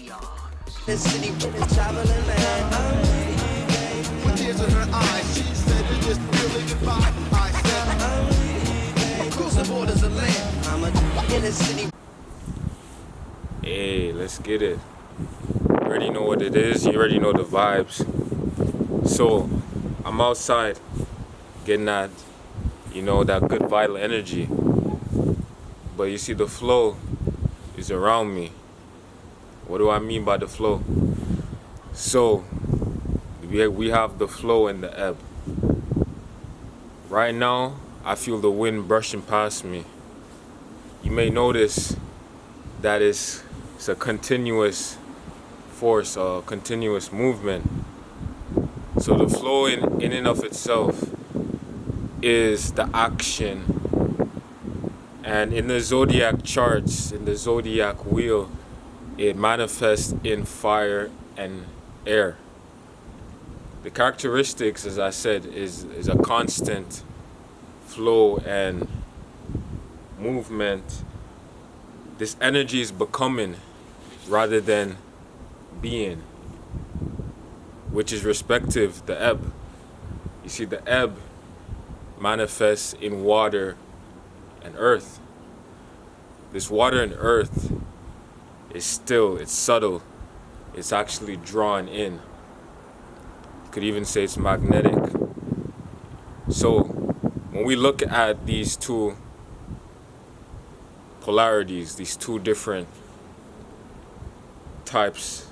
The city with a traveling man. With tears in her eyes, she said, "Is this really goodbye?" I said, "Across the borders of land, I'm a in the city." Hey, let's get it. You already know what it is. You already know the vibes. So, I'm outside getting that, that good vital energy. But you see, the flow is around me. What do I mean by the flow? So, we have the flow and the ebb. Right now, I feel the wind brushing past me. You may notice that it's a continuous force, a continuous movement. So the flow in and of itself is the action. And in the zodiac charts, in the zodiac wheel, it manifests in fire and air. The characteristics, as I said, is a constant flow and movement. This energy is becoming rather than being, which is respective the ebb. You see, the ebb manifests in water and earth. This water and earth is still, it's subtle, it's actually drawn in. You could even say it's magnetic. So when we look at these two polarities, these two different types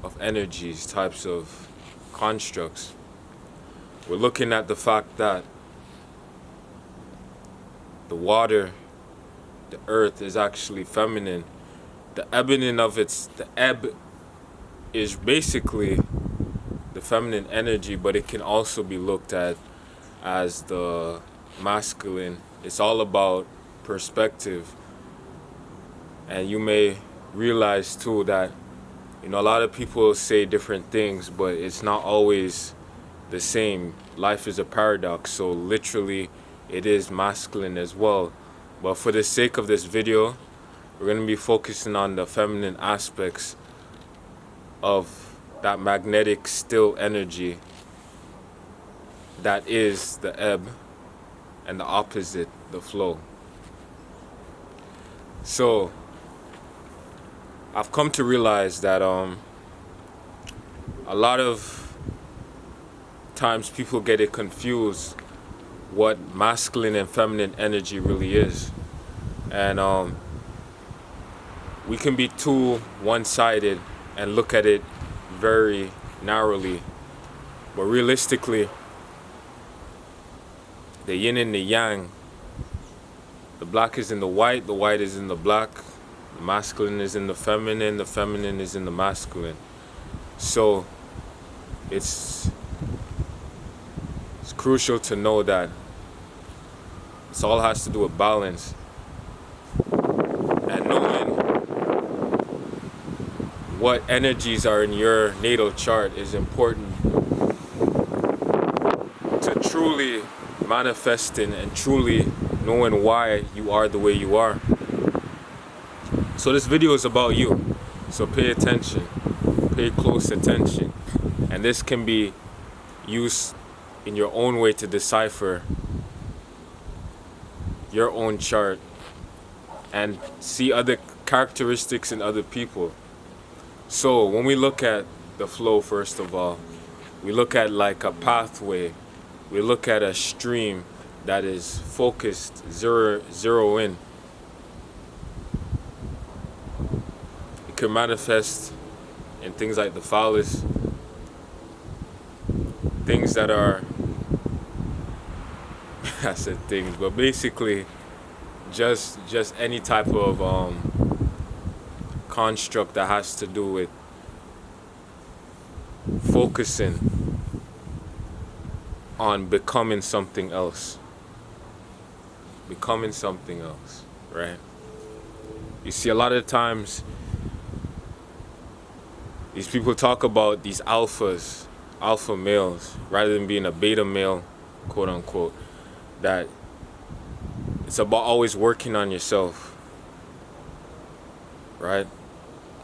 of energies, types of constructs, we're looking at the fact that the water, the earth is actually feminine. The ebony of the ebb is basically the feminine energy, but it can also be looked at as the masculine. It's all about perspective. And you may realize too that, a lot of people say different things, but it's not always the same. Life is a paradox, so literally it is masculine as well. But for the sake of this video, we're going to be focusing on the feminine aspects of that magnetic still energy that is the ebb, and the opposite, the flow. So I've come to realize that a lot of times people get it confused what masculine and feminine energy really is. And we can be too one-sided and look at it very narrowly. But realistically, the yin and the yang, the black is in the white is in the black, the masculine is in the feminine is in the masculine. So it's crucial to know that this all has to do with balance. And knowing what energies are in your natal chart is important to truly manifesting and truly knowing why you are the way you are. So this video is about you. So pay attention, pay close attention. And this can be used in your own way to decipher your own chart and see other characteristics in other people. So when we look at the flow, first of all, we look at like a pathway. We look at a stream that is focused, zero in. It can manifest in things like the phallus, things that are, I said things, but basically just any type of construct that has to do with focusing on becoming something else. Becoming something else, right? You see, a lot of times these people talk about these alpha males, rather than being a beta male, quote unquote, that it's about always working on yourself, right?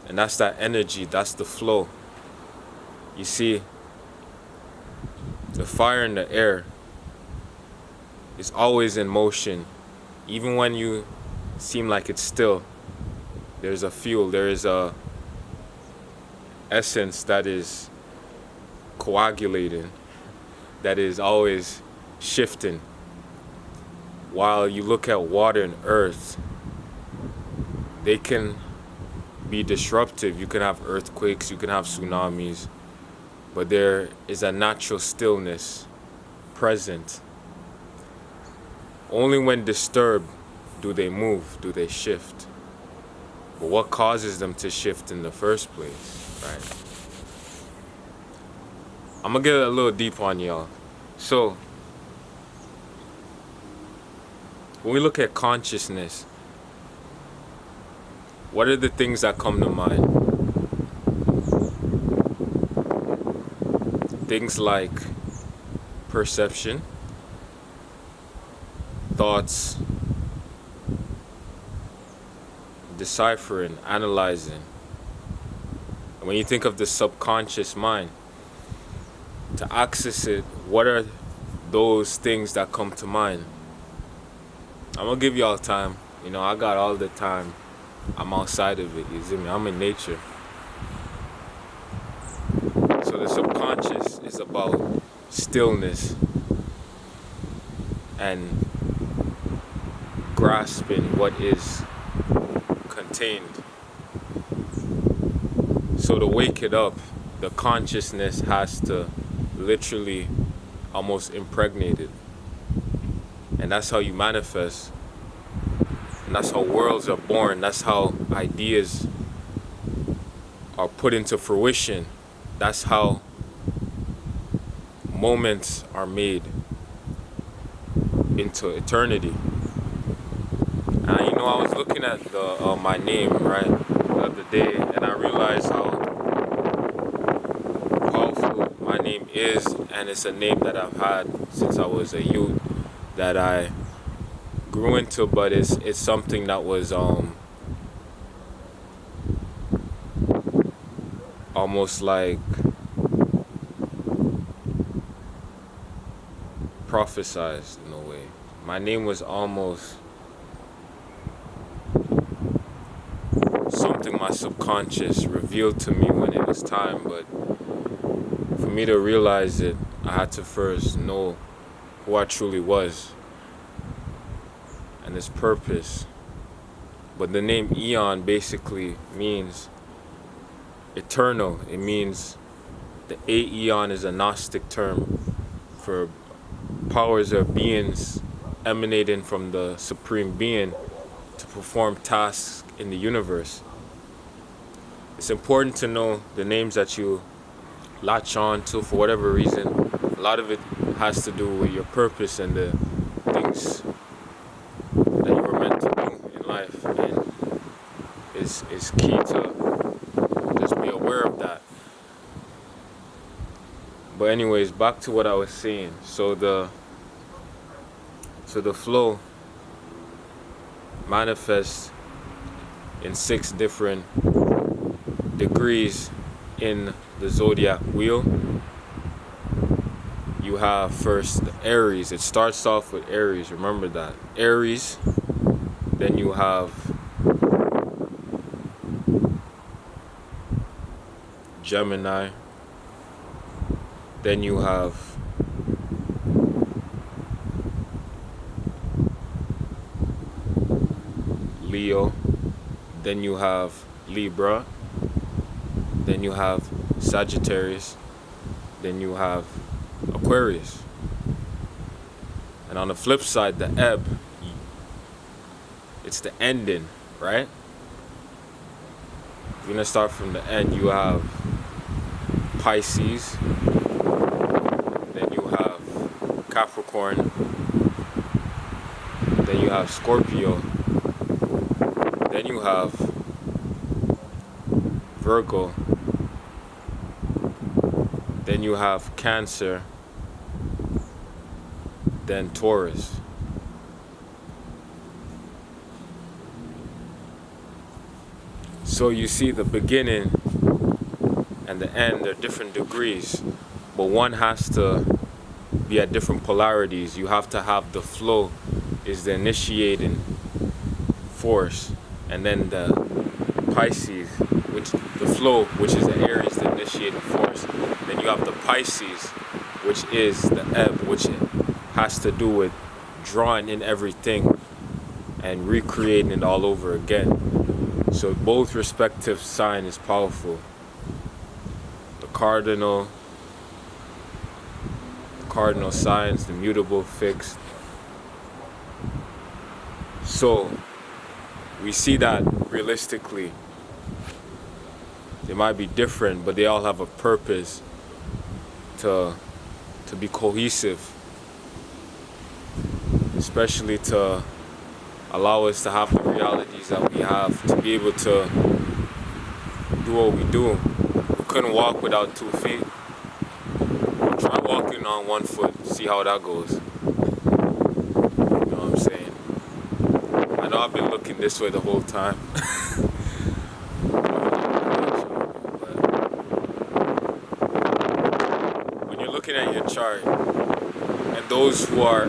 And that's that energy, that's the flow. You see, the fire in the air is always in motion. Even when you seem like it's still, there's a fuel, there is a essence that is coagulating, that is always shifting. While you look at water and earth, they can be disruptive. You can have earthquakes, you can have tsunamis, but there is a natural stillness present. Only when disturbed do they move, do they shift. But what causes them to shift in the first place, right? I'm gonna get a little deep on y'all. So, when we look at consciousness, what are the things that come to mind? Things like perception, thoughts, deciphering, analyzing. And when you think of the subconscious mind, to access it, what are those things that come to mind? I'm gonna give y'all time. You know, I got all the time. I'm outside of it, you see me? I'm in nature. So the subconscious is about stillness and grasping what is contained. So to wake it up, the consciousness has to literally almost impregnate it. And that's how you manifest. And that's how worlds are born. That's how ideas are put into fruition. That's how moments are made into eternity. And you know, I was looking at the my name, right, the other day, and I realized how powerful my name is, and it's a name that I've had since I was a youth, that I grew into, but it's something that was almost like prophesized in a way. My name was almost something my subconscious revealed to me when it was time, but for me to realize it, I had to first know who I truly was and its purpose. But the name Eon basically means eternal. It means the Aeon is a Gnostic term for powers or beings emanating from the Supreme Being to perform tasks in the universe. It's important to know the names that you latch on to for whatever reason. A lot of it has to do with your purpose and the things that you were meant to do in life, and it's key to just be aware of that. But anyways, back to what I was saying. So the flow manifests in 6 different degrees in the zodiac wheel. You have first the Aries. It starts off with Aries, remember that. Aries, then you have Gemini, then you have Leo, then you have Libra, then you have Sagittarius, then you have Aquarius. And on the flip side, the ebb, it's the ending, right? We're gonna start from the end. You have Pisces, then you have Capricorn, then you have Scorpio, then you have Virgo, then you have Cancer, then Taurus. So you see the beginning and the end, they're different degrees, but one has to be at different polarities. You have to have the flow is the initiating force, and then the Pisces, which the flow, which is the Aries, the initiating force. Then you have the Pisces, which is the ebb, which has to do with drawing in everything and recreating it all over again. So both respective sign is powerful. The cardinal signs, the mutable, fixed. So we see that realistically they might be different, but they all have a purpose to be cohesive, especially to allow us to have the realities that we have, to be able to do what we do. We couldn't walk without 2 feet. Try walking on 1 foot, see how that goes. You know what I'm saying? I know I've been looking this way the whole time. But when you're looking at your chart, and those who are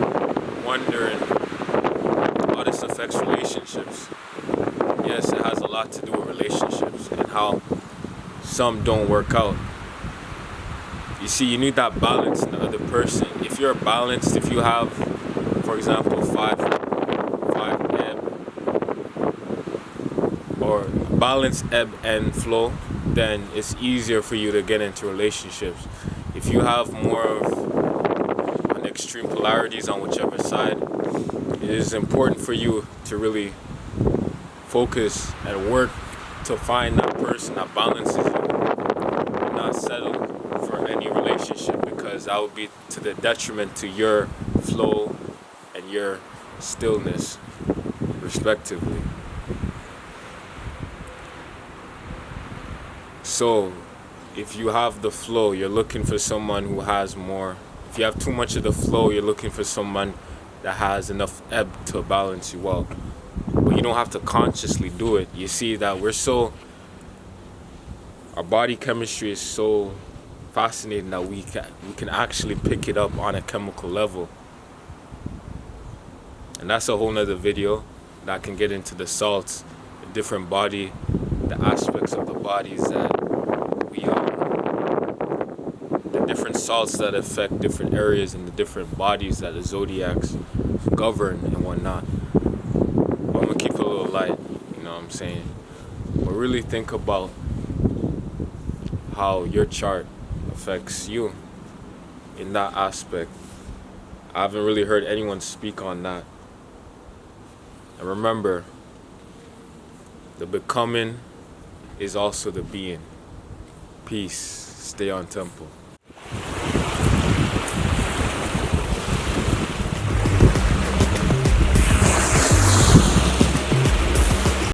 wondering how this affects relationships, yes, it has a lot to do with relationships and how some don't work out. You see, you need that balance in the other person. If you're balanced, if you have, for example, 5 ebb, or balanced ebb and flow, then it's easier for you to get into relationships. If you have more of an extreme polarities on whichever side, it is important for you to really focus and work to find that person that balances you, and not settle for any relationship, because that would be to the detriment to your flow and your stillness, respectively. So if you have the flow, you're looking for someone who has more. If you have too much of the flow, you're looking for someone that has enough ebb to balance you out. But you don't have to consciously do it. You see that our body chemistry is so fascinating that we can actually pick it up on a chemical level. And that's a whole nother video that can get into the salts, the different body, the aspects of the bodies that the different salts that affect different areas and the different bodies that the zodiacs govern and whatnot. But I'm gonna keep it a little light, you know what I'm saying? But really think about how your chart affects you in that aspect. I haven't really heard anyone speak on that. And remember, the becoming is also the being. Peace. Stay on temple.